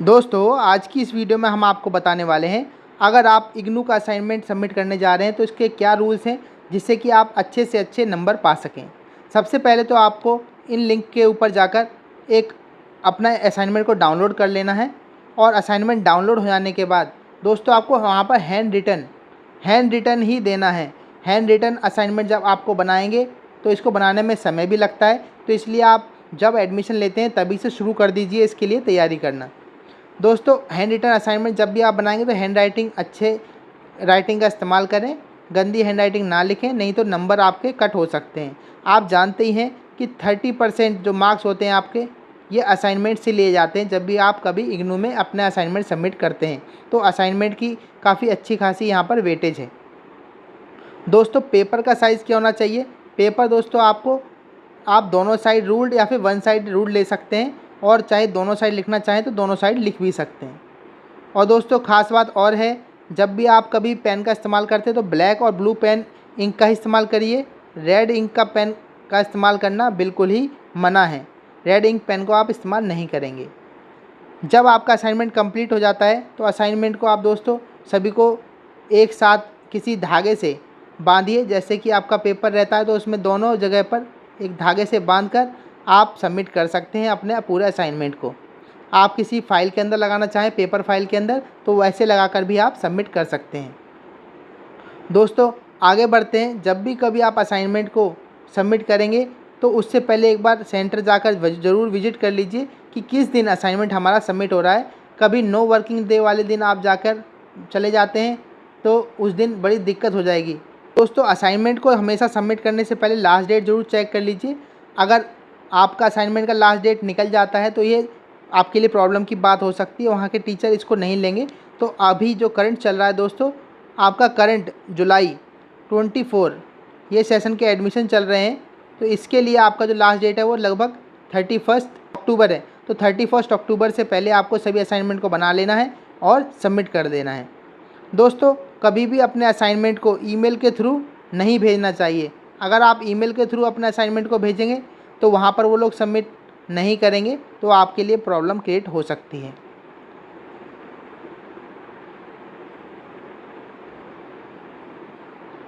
दोस्तों आज की इस वीडियो में हम आपको बताने वाले हैं, अगर आप इग्नू का असाइनमेंट सबमिट करने जा रहे हैं तो इसके क्या रूल्स हैं जिससे कि आप अच्छे से अच्छे नंबर पा सकें। सबसे पहले तो आपको इन लिंक के ऊपर जाकर एक अपना असाइनमेंट को डाउनलोड कर लेना है और असाइनमेंट डाउनलोड हो जाने के बाद दोस्तों आपको वहाँ पर हैंड रिटन ही देना है। हैंड रिटन असाइनमेंट जब आपको बनाएंगे तो इसको बनाने में समय भी लगता है, तो इसलिए आप जब एडमिशन लेते हैं तभी से शुरू कर दीजिए इसके लिए तैयारी करना। दोस्तों हैंड रिटन असाइनमेंट जब भी आप बनाएंगे तो हैंड राइटिंग अच्छे राइटिंग का इस्तेमाल करें, गंदी हैंड राइटिंग ना लिखें, नहीं तो नंबर आपके कट हो सकते हैं। आप जानते ही हैं कि 30% जो मार्क्स होते हैं आपके ये असाइनमेंट से लिए जाते हैं जब भी आप कभी इग्नू में अपना असाइनमेंट सबमिट करते हैं, तो असाइनमेंट की काफ़ी अच्छी खासी यहाँ पर वेटेज है। दोस्तों पेपर का साइज़ क्या होना चाहिए? पेपर दोस्तों आपको आप दोनों साइड रूल्ड या फिर वन साइड रूल्ड ले सकते हैं, और चाहे दोनों साइड लिखना चाहें तो दोनों साइड लिख भी सकते हैं। और दोस्तों ख़ास बात और है, जब भी आप कभी पेन का इस्तेमाल करते हैं तो ब्लैक और ब्लू पेन इंक का इस्तेमाल करिए। रेड इंक का पेन का इस्तेमाल करना बिल्कुल ही मना है। रेड इंक पेन को आप इस्तेमाल नहीं करेंगे। जब आपका असाइनमेंट कंप्लीट हो जाता है तो असाइनमेंट को आप दोस्तों सभी को एक साथ किसी धागे से बांधिए। जैसे कि आपका पेपर रहता है तो उसमें दोनों जगह पर एक धागे से बांधकर आप सबमिट कर सकते हैं अपने पूरे असाइनमेंट को। आप किसी फाइल के अंदर लगाना चाहें, पेपर फाइल के अंदर, तो वैसे लगाकर भी आप सबमिट कर सकते हैं। दोस्तों आगे बढ़ते हैं। जब भी कभी आप असाइनमेंट को सबमिट करेंगे तो उससे पहले एक बार सेंटर जाकर ज़रूर विजिट कर लीजिए कि किस दिन असाइनमेंट हमारा सबमिट हो रहा है। कभी नो वर्किंग डे वाले दिन आप जाकर चले जाते हैं तो उस दिन बड़ी दिक्कत हो जाएगी। दोस्तों असाइनमेंट को हमेशा सबमिट करने से पहले लास्ट डेट ज़रूर चेक कर लीजिए। अगर आपका असाइनमेंट का लास्ट डेट निकल जाता है तो ये आपके लिए प्रॉब्लम की बात हो सकती है, वहाँ के टीचर इसको नहीं लेंगे। तो अभी जो करंट चल रहा है दोस्तों, आपका करंट जुलाई 24 ये सेशन के एडमिशन चल रहे हैं, तो इसके लिए आपका जो लास्ट डेट है वो लगभग 31 अक्टूबर है। तो 31 अक्टूबर से पहले आपको सभी असाइनमेंट को बना लेना है और सबमिट कर देना है। दोस्तों कभी भी अपने असाइनमेंट को ईमेल के थ्रू नहीं भेजना चाहिए। अगर आप ईमेल के थ्रू अपने असाइनमेंट को भेजेंगे तो वहाँ पर वो लोग सबमिट नहीं करेंगे, तो आपके लिए प्रॉब्लम क्रिएट हो सकती है।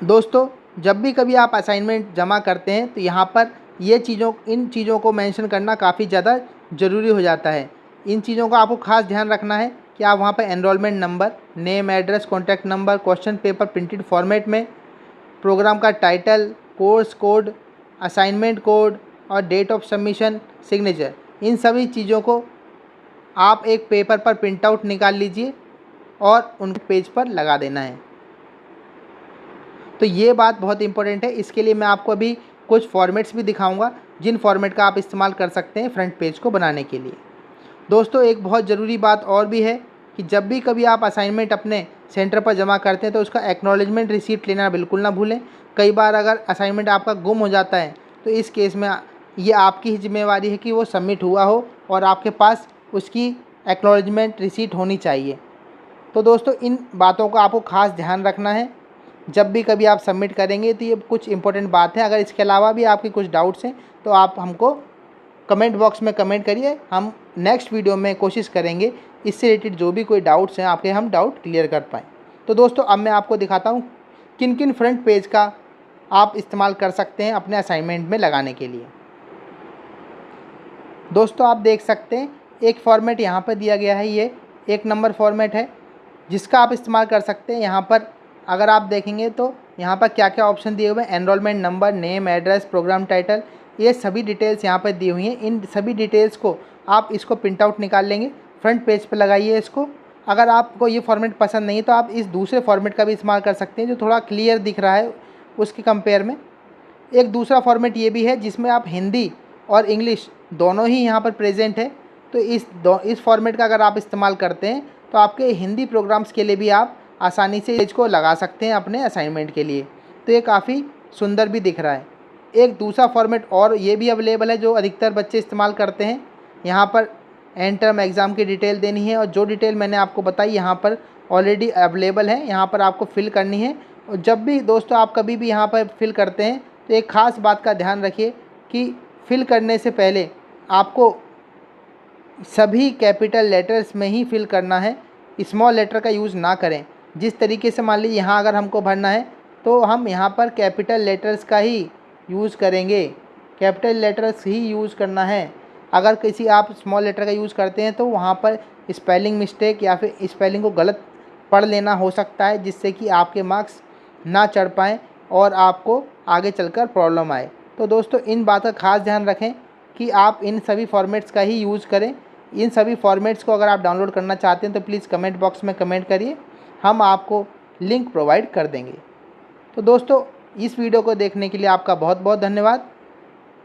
दोस्तों जब भी कभी आप असाइनमेंट जमा करते हैं तो यहाँ पर इन चीज़ों को मेंशन करना काफ़ी ज़्यादा ज़रूरी हो जाता है। इन चीज़ों का आपको खास ध्यान रखना है कि आप वहाँ पर enrolment number, name, address, contact number, question paper printed format में, प्रोग्राम का title, course code, assignment code और डेट ऑफ सबमिशन, सिग्नेचर, इन सभी चीज़ों को आप एक पेपर पर प्रिंट आउट निकाल लीजिए और उनके पेज पर लगा देना है। तो ये बात बहुत इंपॉर्टेंट है। इसके लिए मैं आपको अभी कुछ फॉर्मेट्स भी दिखाऊंगा जिन फॉर्मेट का आप इस्तेमाल कर सकते हैं फ्रंट पेज को बनाने के लिए। दोस्तों एक बहुत ज़रूरी बात और भी है कि जब भी कभी आप असाइनमेंट अपने सेंटर पर जमा करते हैं तो उसका एक्नॉलेजमेंट रिसीप्ट लेना बिल्कुल ना भूलें। कई बार अगर असाइनमेंट आपका गुम हो जाता है तो इस केस में ये आपकी ही जिम्मेवारी है कि वो सबमिट हुआ हो और आपके पास उसकी एक्नॉलेजमेंट रिसीट होनी चाहिए। तो दोस्तों इन बातों का आपको खास ध्यान रखना है जब भी कभी आप सबमिट करेंगे। तो ये कुछ इंपॉर्टेंट बात है। अगर इसके अलावा भी आपके कुछ डाउट्स हैं तो आप हमको कमेंट बॉक्स में कमेंट करिए। हम नेक्स्ट वीडियो में कोशिश करेंगे इससे रिलेटेड जो भी कोई डाउट्स हैं आपके हम डाउट क्लियर कर पाएँ। तो दोस्तों अब मैं आपको दिखाता हूँ किन किन फ्रंट पेज का आप इस्तेमाल कर सकते हैं अपने असाइनमेंट में लगाने के लिए। दोस्तों आप देख सकते हैं एक फॉर्मेट यहाँ पर दिया गया है, ये 1 नंबर फॉर्मेट है जिसका आप इस्तेमाल कर सकते हैं। यहाँ पर अगर आप देखेंगे तो यहाँ पर क्या क्या ऑप्शन दिए हुए हैं, enrolment number, name, address, programme title, ये सभी डिटेल्स यहाँ पर दी हुई हैं। इन सभी डिटेल्स को आप इसको प्रिंट आउट निकाल लेंगे, फ्रंट पेज पर लगाइए इसको। अगर आपको ये फॉर्मेट पसंद नहीं तो आप इस दूसरे फॉर्मेट का भी इस्तेमाल कर सकते हैं जो थोड़ा क्लियर दिख रहा है उसके कंपेयर में। एक दूसरा फॉर्मेट ये भी है जिसमें आप हिंदी और इंग्लिश दोनों ही यहाँ पर प्रेजेंट है। तो इस फॉर्मेट का अगर आप इस्तेमाल करते हैं तो आपके हिंदी प्रोग्राम्स के लिए भी आप आसानी से इसको लगा सकते हैं अपने असाइनमेंट के लिए। तो ये काफ़ी सुंदर भी दिख रहा है। एक दूसरा फॉर्मेट और ये भी अवेलेबल है जो अधिकतर बच्चे इस्तेमाल करते हैं। यहाँ पर एंड टर्म एग्ज़ाम की डिटेल देनी है और जो डिटेल मैंने आपको बताई यहाँ पर ऑलरेडी अवेलेबल है, यहाँ पर आपको फिल करनी है। और जब भी दोस्तों आप कभी भी यहाँ पर फिल करते हैं तो एक ख़ास बात का ध्यान रखिए कि फिल करने से पहले आपको सभी कैपिटल लेटर्स में ही फिल करना है, स्मॉल लेटर का यूज़ ना करें। जिस तरीके से मान लीजिए यहाँ अगर हमको भरना है तो हम यहाँ पर कैपिटल लेटर्स का ही यूज़ करेंगे, कैपिटल लेटर्स ही यूज़ करना है। अगर किसी आप स्मॉल लेटर का यूज़ करते हैं तो वहाँ पर स्पेलिंग मिस्टेक या फिर स्पेलिंग को गलत पढ़ लेना हो सकता है, जिससे कि आपके मार्क्स ना चढ़ पाएँ और आपको आगे चलकर प्रॉब्लम आए। तो दोस्तों इन बात का खास ध्यान रखें कि आप इन सभी फॉर्मेट्स का ही यूज़ करें। इन सभी फॉर्मेट्स को अगर आप डाउनलोड करना चाहते हैं तो प्लीज़ कमेंट बॉक्स में कमेंट करिए, हम आपको लिंक प्रोवाइड कर देंगे। तो दोस्तों इस वीडियो को देखने के लिए आपका बहुत बहुत धन्यवाद।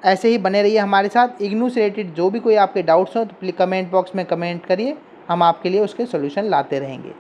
ऐसे ही बने रहिए हमारे साथ। इग्नू से रिलेटेड जो भी कोई आपके डाउट्स हों तो प्लीज़ कमेंट बॉक्स में कमेंट करिए, हम आपके लिए उसके सॉल्यूशन लाते रहेंगे।